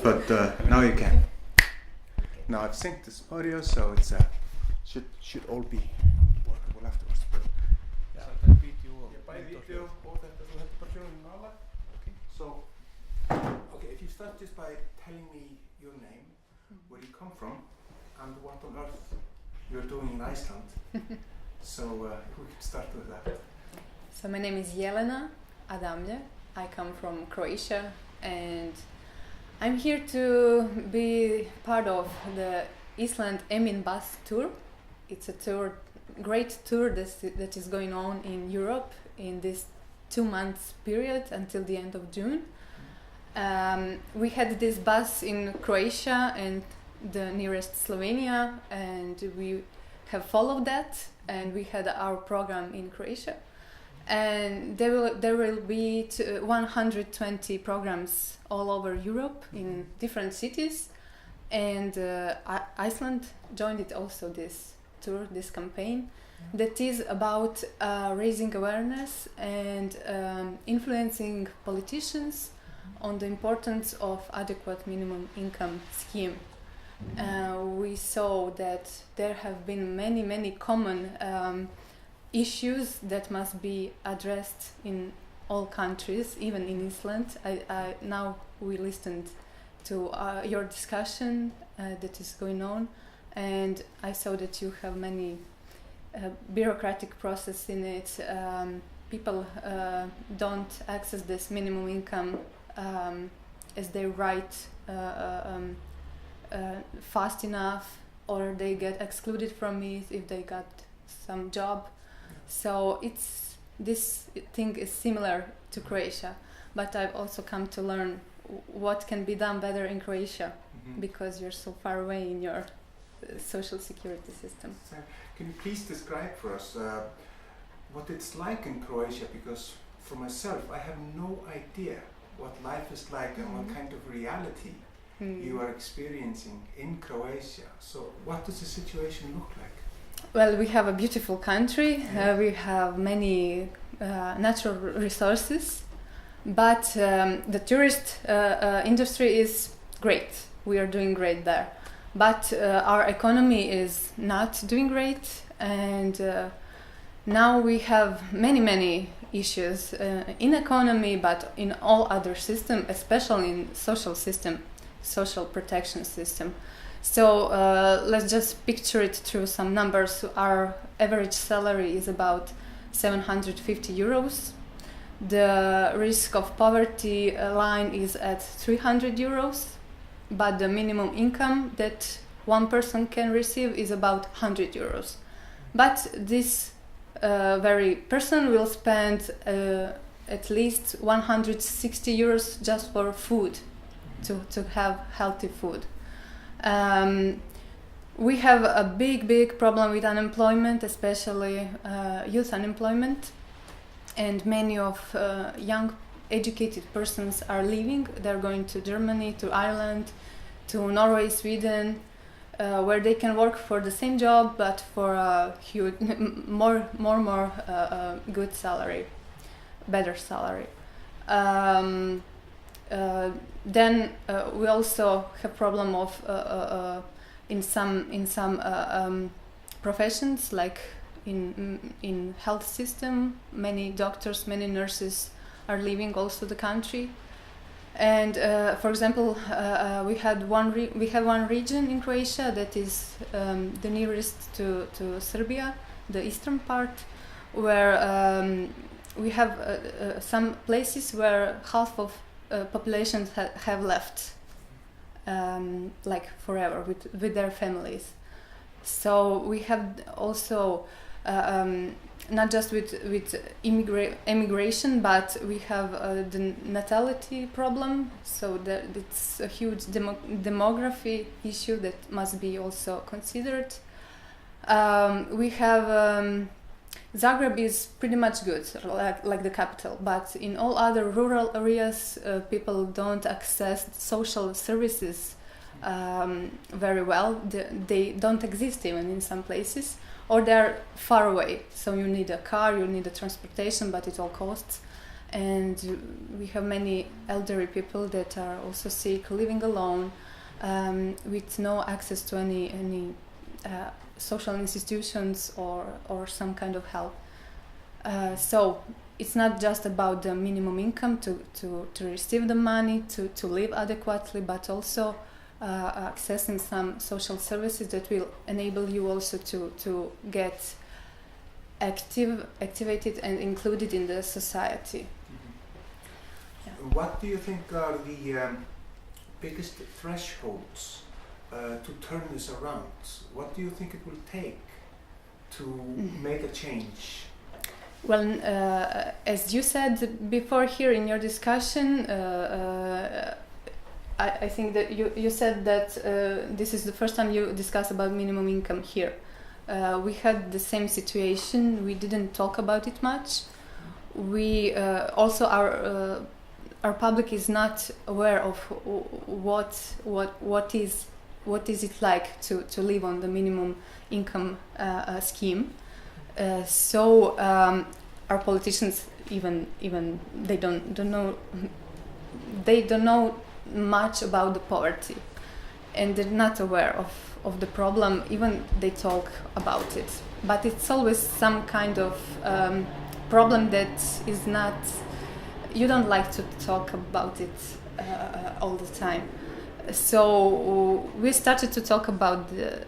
But now you can. Now I've synced this audio, so it's should all be workable afterwards. But okay. So, okay, if you start just by telling me your name, where you come from, and what on earth you're doing in Iceland. So we can start with that. So my name is Jelena Adamlje. I come from Croatia, and I'm here to be part of the Iceland EMIN bus tour. It's a great tour that is going on in Europe in this 2 months period until the end of June. We had this bus in Croatia and the nearest Slovenia, and we have followed that, and we had our program in Croatia. And there will be 120 programs all over Europe in different cities, and Iceland joined it also, this tour, this campaign, that is about raising awareness and influencing politicians on the importance of adequate minimum income scheme. We saw that there have been many common issues that must be addressed in all countries, even in Iceland. Now we listened to your discussion that is going on, and I saw that you have many bureaucratic process in it. People don't access this minimum income as they write fast enough, or they get excluded from it if they got some job. So this thing is similar to Croatia, but I've also come to learn what can be done better in Croatia, because you're so far away in your social security system. So can you please describe for us what it's like in Croatia? Because for myself, I have no idea what life is like and what kind of reality you are experiencing in Croatia. So what does the situation look like? Well, we have a beautiful country. We have many natural resources, but the tourist industry is great. We are doing great there, but our economy is not doing great, and now we have many issues in economy, but in all other systems, especially in social protection system. So let's just picture it through some numbers. Our average salary is about 750 euros. The risk of poverty line is at 300 euros, but the minimum income that one person can receive is about 100 euros. But this very person will spend at least 160 euros just for food, to have healthy food. We have a big problem with unemployment, especially youth unemployment, and many of young educated persons are leaving. They're going to Germany, to Ireland, to Norway, Sweden, where they can work for the same job but for a huge, more good salary, better salary. Then we also have problem of in some professions, like in health system, many doctors, many nurses are leaving also the country. And for example, we have one region in Croatia that is the nearest to Serbia, the eastern part, where we have some places where half of populations have left, like forever with their families. So we have also not just with immigration, but we have the natality problem. So it's a huge demography issue that must be also considered. We have Zagreb is pretty much good, like the capital, but in all other rural areas, people don't access social services very well. They don't exist even in some places, or they're far away. So you need a car, you need a transportation, but it all costs. and we have many elderly people that are also sick, living alone, with no access to any social institutions or some kind of help. So it's not just about the minimum income to receive the money to live adequately, but also accessing some social services that will enable you also to get activated and included in the society. Yeah. What do you think are the biggest thresholds to turn this around? What do you think it will take to make a change? Well, as you said before here in your discussion, I think that you said that this is the first time you discuss about minimum income here. We had the same situation. We didn't talk about it much. We also our public is not aware of what is it like to live on the minimum income scheme. So our politicians even they don't know much about the poverty, and they're not aware of the problem. Even they talk about it, but it's always some kind of problem that is not. You don't like to talk about it all the time. So we started to talk about the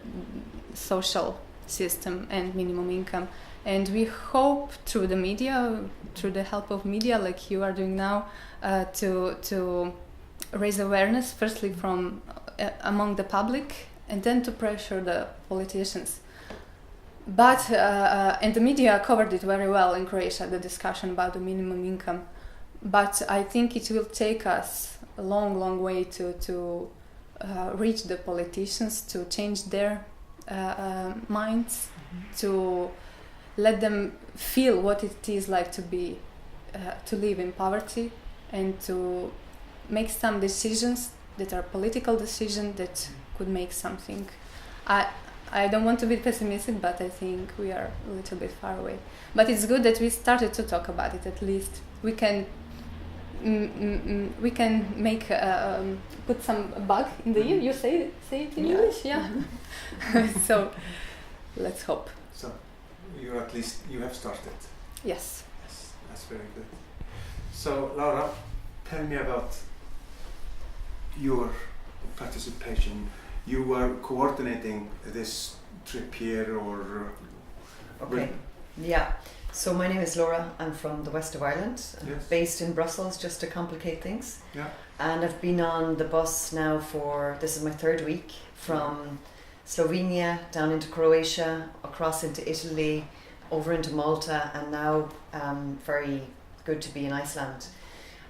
social system and minimum income, and we hope through the media, through the help of media like you are doing now, to raise awareness firstly from among the public, and then to pressure the politicians. But and the media covered it very well in Croatia, the discussion about the minimum income. But I think it will take us a long way to reach the politicians, to change their minds, to let them feel what it is like to live in poverty, and to make some decisions that are political decisions that could make something. I don't want to be pessimistic, but I think we are a little bit far away. But it's good that we started to talk about it. At least we can make put some bug in the ear. You say it in English, yeah. So let's hope. So you have started. Yes. Yes, that's very good. So Laura, tell me about your participation. You were coordinating this trip here, or okay. Yeah. So my name is Laura. I'm from the west of Ireland. I'm based in Brussels, just to complicate things. Yeah. And I've been on the bus now this is my third week, from Slovenia down into Croatia, across into Italy, over into Malta, and now very good to be in Iceland.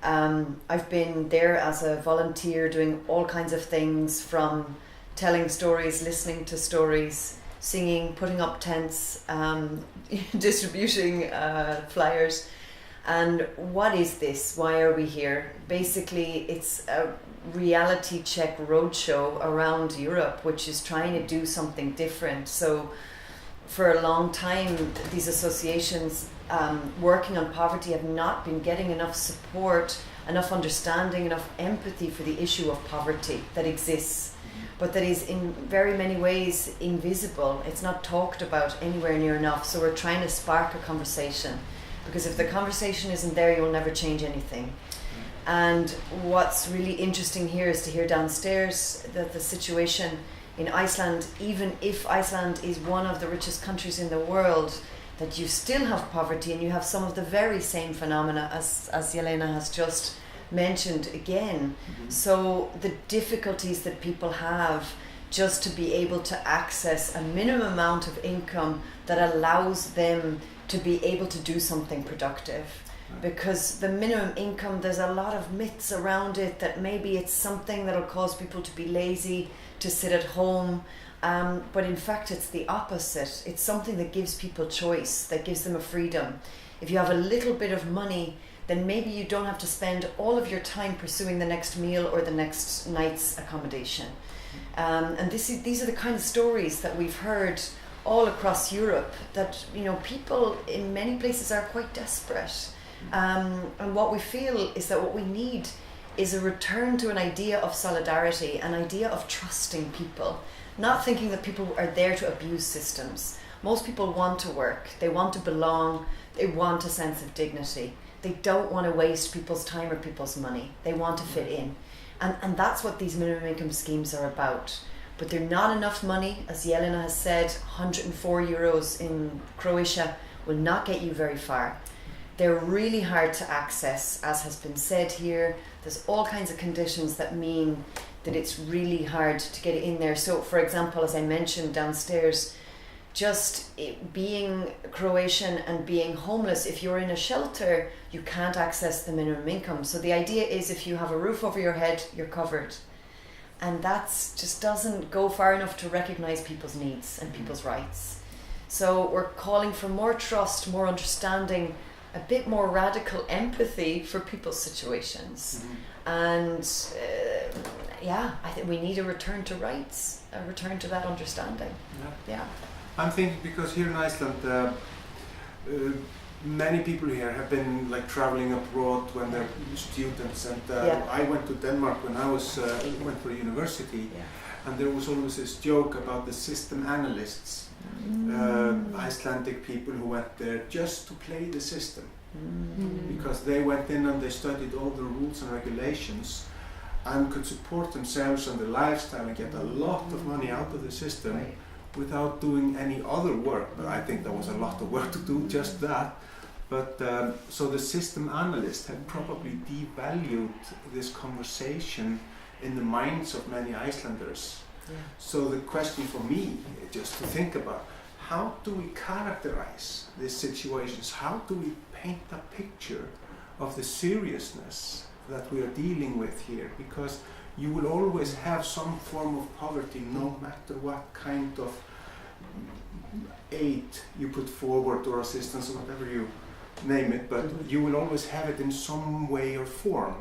I've been there as a volunteer, doing all kinds of things, from telling stories, listening to stories, singing, putting up tents, distributing flyers. And what is this? Why are we here? Basically, it's a reality check roadshow around Europe, which is trying to do something different. So for a long time, these associations working on poverty have not been getting enough support, enough understanding, enough empathy for the issue of poverty that exists, but that is in very many ways invisible. It's not talked about anywhere near enough. So we're trying to spark a conversation, because if the conversation isn't there, you'll never change anything. And what's really interesting here is to hear downstairs that the situation in Iceland, even if Iceland is one of the richest countries in the world, that you still have poverty, and you have some of the very same phenomena as Jelena has just mentioned again. Mm-hmm. So the difficulties that people have just to be able to access a minimum amount of income that allows them to be able to do something productive. Because the minimum income, there's a lot of myths around it, that maybe it's something that'll cause people to be lazy, to sit at home, but in fact it's the opposite. It's something that gives people choice, that gives them a freedom. If you have a little bit of money, then maybe you don't have to spend all of your time pursuing the next meal or the next night's accommodation. And these are the kind of stories that we've heard all across Europe, that people in many places are quite desperate. And what we feel is that what we need is a return to an idea of solidarity, an idea of trusting people, not thinking that people are there to abuse systems. Most people want to work, they want to belong, they want a sense of dignity. They don't want to waste people's time or people's money. They want to fit in. And that's what these minimum income schemes are about. But they're not enough money. As Jelena has said, 104 euros in Croatia will not get you very far. They're really hard to access, as has been said here. There's all kinds of conditions that mean that it's really hard to get in there. So, for example, as I mentioned downstairs, just being Croatian and being homeless, if you're in a shelter, you can't access the minimum income. So the idea is if you have a roof over your head, you're covered. And that's just doesn't go far enough to recognize people's needs and people's rights. So we're calling for more trust, more understanding, a bit more radical empathy for people's situations. And I think we need a return to rights, a return to that understanding. Yeah. I'm thinking because here in Iceland, many people here have been like traveling abroad when they're students, and I went to Denmark when I went for university, and there was always this joke about the system analysts, Icelandic people who went there just to play the system, because they went in and they studied all the rules and regulations and could support themselves and their lifestyle and get a lot of money out of the system without doing any other work. But I think there was a lot of work to do just that. But so the system analyst had probably devalued this conversation in the minds of many Icelanders. So the question for me, just to think about, how do we characterize these situations? How do we paint a picture of the seriousness that we are dealing with here? Because you will always have some form of poverty, no matter what kind of aid you put forward or assistance or whatever you name it, but you will always have it in some way or form.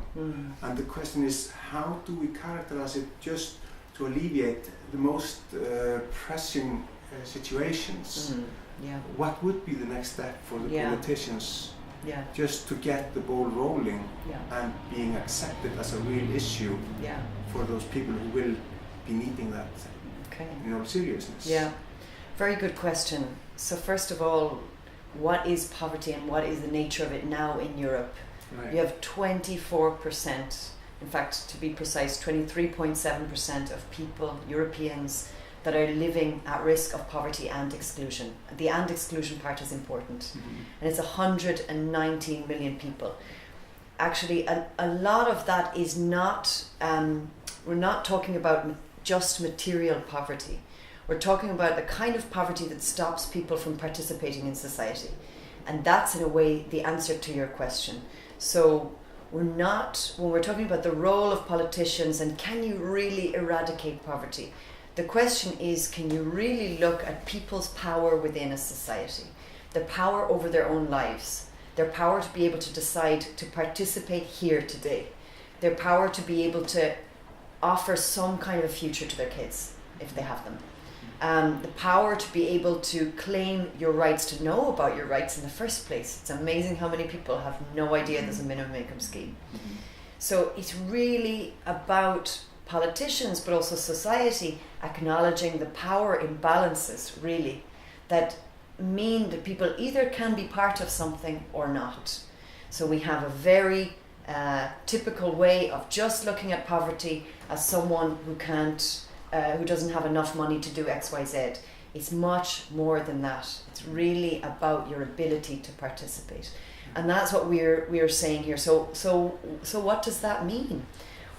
And the question is, how do we characterize it just to alleviate the most pressing situations? What would be the next step for the politicians just to get the ball rolling and being accepted as a real issue for those people who will be needing that seriousness? Very good question. So first of all, what is poverty and what is the nature of it now in Europe? You have 24%, in fact to be precise 23.7% of people, Europeans, that are living at risk of poverty and exclusion. The and exclusion part is important. And it's 119 million people. Actually, a lot of that is not, we're not talking about just material poverty. We're talking about the kind of poverty that stops people from participating in society. And that's, in a way, the answer to your question. So when we're talking about the role of politicians and can you really eradicate poverty, the question is, can you really look at people's power within a society, the power over their own lives, their power to be able to decide to participate here today, their power to be able to offer some kind of a future to their kids, if they have them. The power to be able to claim your rights, to know about your rights in the first place. It's amazing how many people have no idea there's a minimum income scheme. So it's really about politicians, but also society, acknowledging the power imbalances, really, that mean that people either can be part of something or not. So we have a very typical way of just looking at poverty as someone who can't, who doesn't have enough money to do X, Y, Z. It's much more than that. It's really about your ability to participate, and that's what we're saying here. So what does that mean?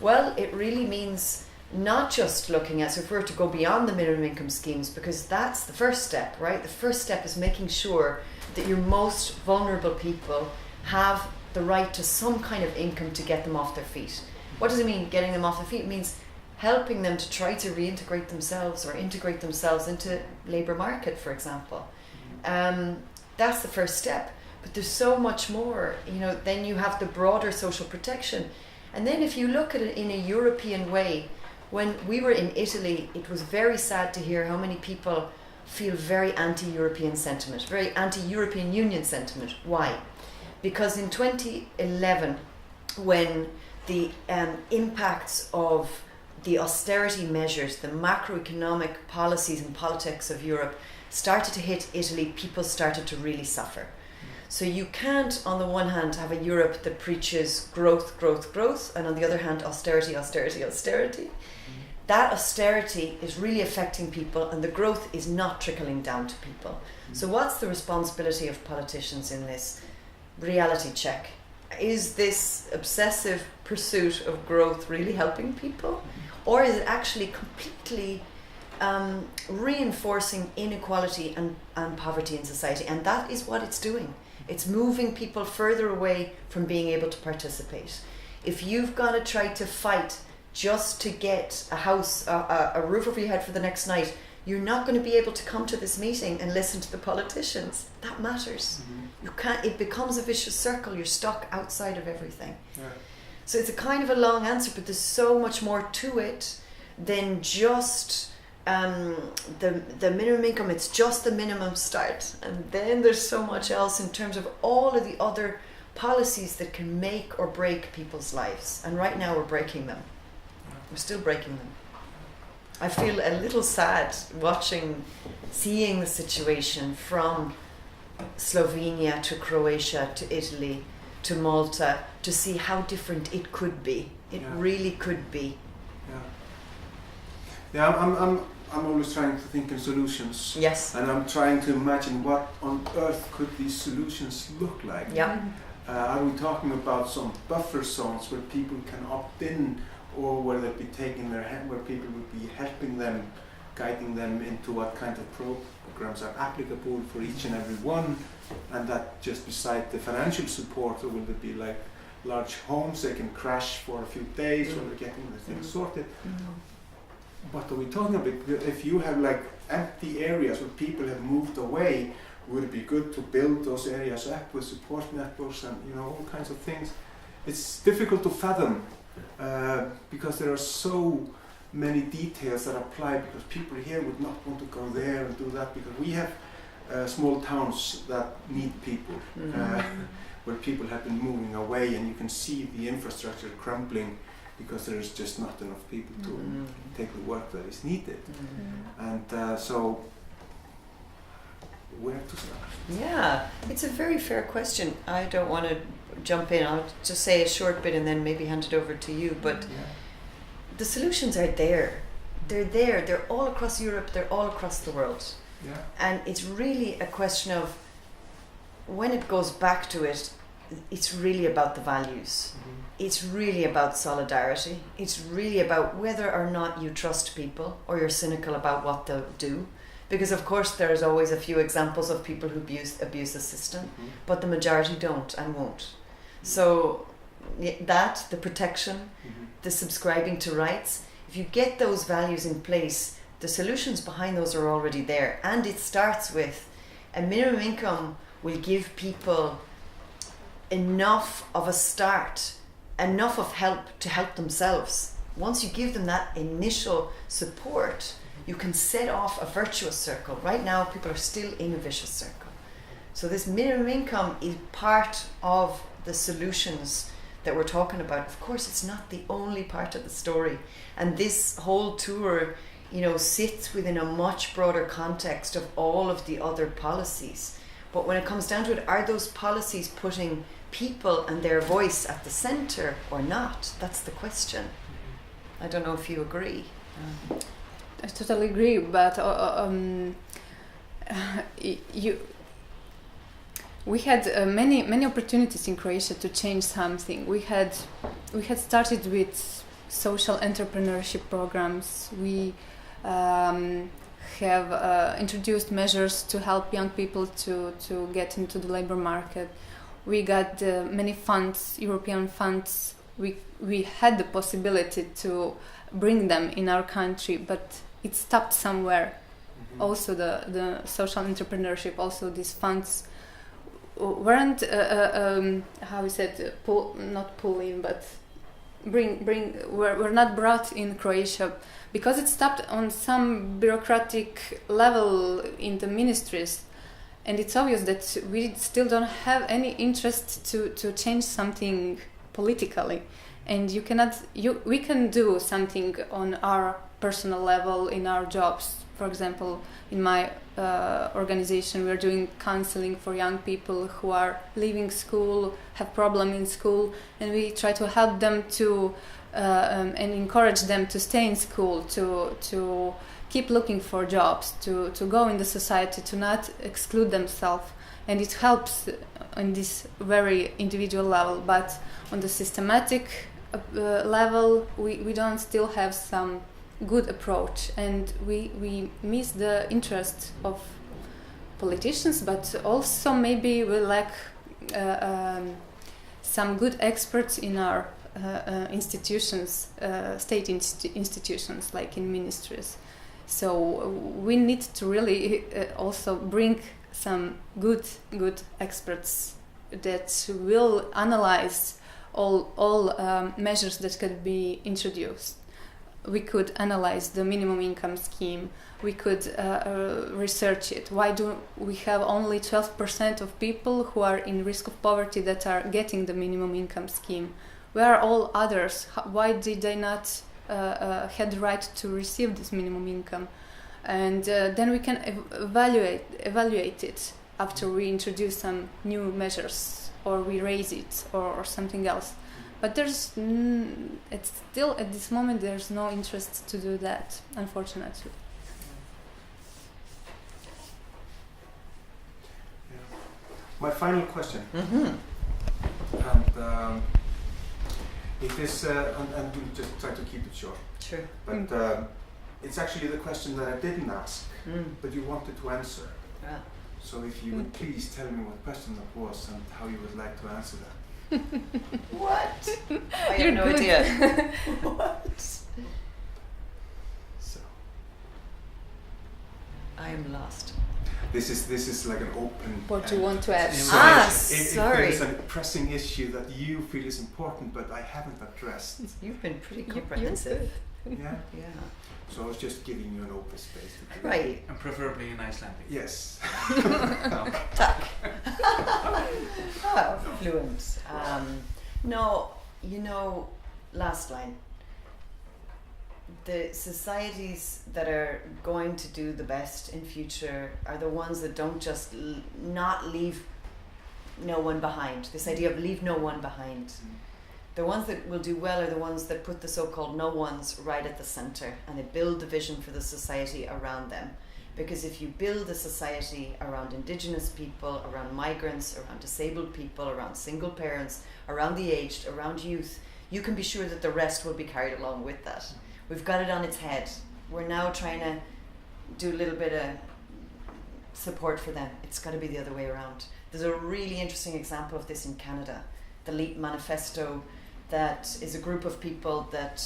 Well, it really means not just looking at, so if we were to go beyond the minimum income schemes, because that's the first step, right? The first step is making sure that your most vulnerable people have the right to some kind of income to get them off their feet. What does it mean, getting them off their feet? It means helping them to try to reintegrate themselves or integrate themselves into labour market, for example. That's the first step. But there's so much more. Then you have the broader social protection. And then if you look at it in a European way, when we were in Italy, it was very sad to hear how many people feel very anti-European sentiment, very anti-European Union sentiment. Why? Because in 2011, when the impacts of the austerity measures, the macroeconomic policies and politics of Europe started to hit Italy, people started to really suffer. So you can't, on the one hand, have a Europe that preaches growth, growth, growth, and on the other hand, austerity, austerity, austerity. That austerity is really affecting people, and the growth is not trickling down to people. So what's the responsibility of politicians in this? Reality check. Is this obsessive pursuit of growth really helping people? Or is it actually completely reinforcing inequality and poverty in society? And that is what it's doing. It's moving people further away from being able to participate. If you've got to try to fight just to get a house, a roof over your head for the next night, you're not going to be able to come to this meeting and listen to the politicians. That matters. You can't. It becomes a vicious circle. You're stuck outside of everything. Yeah. So it's a kind of a long answer, but there's so much more to it than just the minimum income. It's just the minimum start, and then there's so much else in terms of all of the other policies that can make or break people's lives. And right now we're breaking them. We're still breaking them. I feel a little sad seeing the situation from Slovenia to Croatia to Italy to Malta, to see how different it could be. It really could be. Yeah, I'm always trying to think in solutions. Yes. And I'm trying to imagine what on earth could these solutions look like. Yeah. Are we talking about some buffer zones where people can opt in, or where they'd be taking their hand, where people would be helping them, guiding them into what kind of programs are applicable for each and every one, and that just beside the financial support, or will there be like large homes they can crash for a few days while they're getting the things sorted? What are we talking about? If you have like empty areas where people have moved away, would it be good to build those areas up with support networks and all kinds of things? It's difficult to fathom because there are so many details that apply, because people here would not want to go there and do that, because we have small towns that need people, where people have been moving away, and you can see the infrastructure crumbling because there is just not enough people to take the work that is needed. And so where to start? Yeah, it's a very fair question. I don't want to jump in. I'll just say a short bit and then maybe hand it over to you. But the solutions are there. They're there. They're all across Europe. They're all across the world. Yeah. And it's really a question of, when it goes back to it, it's really about the values. It's really about solidarity. It's really about whether or not you trust people or you're cynical about what they'll do. Because of course there's always a few examples of people who abuse the system, but the majority don't and won't. So that, the protection, the subscribing to rights, if you get those values in place, the solutions behind those are already there. And it starts with a minimum income will give people enough of a start, enough of help to help themselves. Once you give them that initial support, you can set off a virtuous circle. Right now, people are still in a vicious circle. So this minimum income is part of the solutions that we're talking about. Of course, it's not the only part of the story. And this whole tour, sits within a much broader context of all of the other policies. But when it comes down to it, are those policies putting people and their voice at the center or not? That's the question. I don't know if you agree. I totally agree, but we had many opportunities in Croatia to change something. We had started with social entrepreneurship programs. We have introduced measures to help young people to get into the labor market. We got many funds, European funds. We had the possibility to bring them in our country, but it stopped somewhere. Also the social entrepreneurship, also these funds weren't were not brought in Croatia, because it stopped on some bureaucratic level in the ministries, and it's obvious that we still don't have any interest to change something politically. And we can do something on our personal level in our jobs. For example, in my organization, we're doing counseling for young people who are leaving school, have problem in school, and we try to help them to and encourage them to stay in school, to keep looking for jobs, to go in the society, to not exclude themselves. And it helps on this very individual level, but on the systematic level, we don't still have some good approach, and we miss the interest of politicians, but also maybe we lack some good experts in our institutions, state institutions, like in ministries. So we need to really also bring some good experts that will analyze all measures that could be introduced. We could analyze the minimum income scheme. We could research it. Why do we have only 12% of people who are in risk of poverty that are getting the minimum income scheme? Where are all others? Why did they not had the right to receive this minimum income? And then we can evaluate it after we introduce some new measures, or we raise it, or something else. But it's still at this moment there's no interest to do that, unfortunately. Yeah. My final question, Mm-hmm. and it is, and we'll just try to keep it short. Sure. But it's actually the question that I didn't ask, but you wanted to answer. Yeah. So if you would please tell me what question that was and how you would like to answer that. What? I You're have no good. idea. What? So I am lost. this is like an open. What you want to ask? So if sorry. there's a pressing issue that you feel is important, but I haven't addressed. You've been pretty You're comprehensive. Yeah. Yeah. So I was just giving you an open space. To do Right. And preferably in Icelandic. Yes. Tack. Oh, fluent. No, last line. The societies that are going to do the best in future are the ones that don't just not leave no one behind. This idea of leave no one behind. The ones that will do well are the ones that put the so-called no ones right at the center, and they build the vision for the society around them. Because if you build a society around indigenous people, around migrants, around disabled people, around single parents, around the aged, around youth, you can be sure that the rest will be carried along with that. We've got it on its head. We're now trying to do a little bit of support for them. It's got to be the other way around. There's a really interesting example of this in Canada. The LEAP Manifesto, that is a group of people that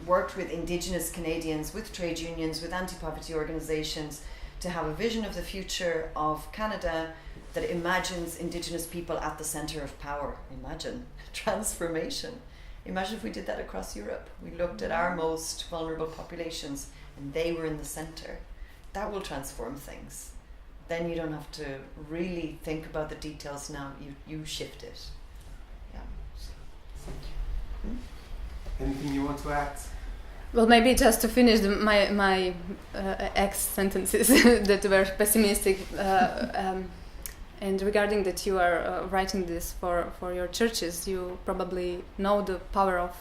worked with Indigenous Canadians, with trade unions, with anti-poverty organisations to have a vision of the future of Canada that imagines Indigenous people at the centre of power. Imagine transformation. Imagine if we did that across Europe. We looked at our most vulnerable populations and they were in the centre. That will transform things. Then you don't have to really think about the details now. You shift it. Yeah. Thank you. Anything you want to add? Well, maybe just to finish my X sentences that were pessimistic, and regarding that you are writing this for your churches, you probably know the power of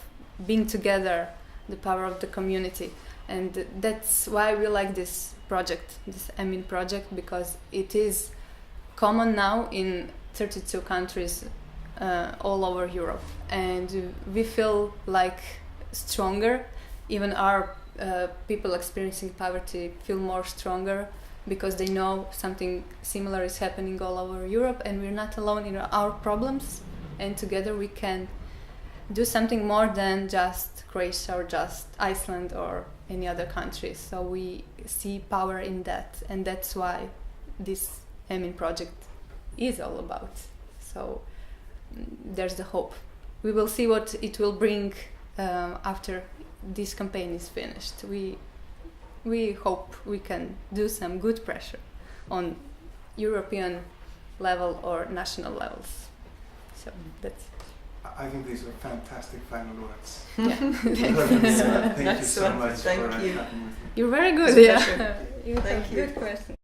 being together, the power of the community, and that's why we like this project, this EMIN project, because it is common now in 32 countries all over Europe, and we feel like stronger. Even our people experiencing poverty feel more stronger because they know something similar is happening all over Europe, and we're not alone in our problems, and together we can do something more than just Croatia or just Iceland or any other country. So we see power in that, and that's why this EMIN project is all about. So there's the hope. We will see what it will bring after this campaign is finished. We hope we can do some good pressure on European level or national levels. So that's I think these are fantastic final words. yeah. Thank you so much Thank for you. having with me. You're very good. It's a Yeah. pleasure. You Thank have you. good question.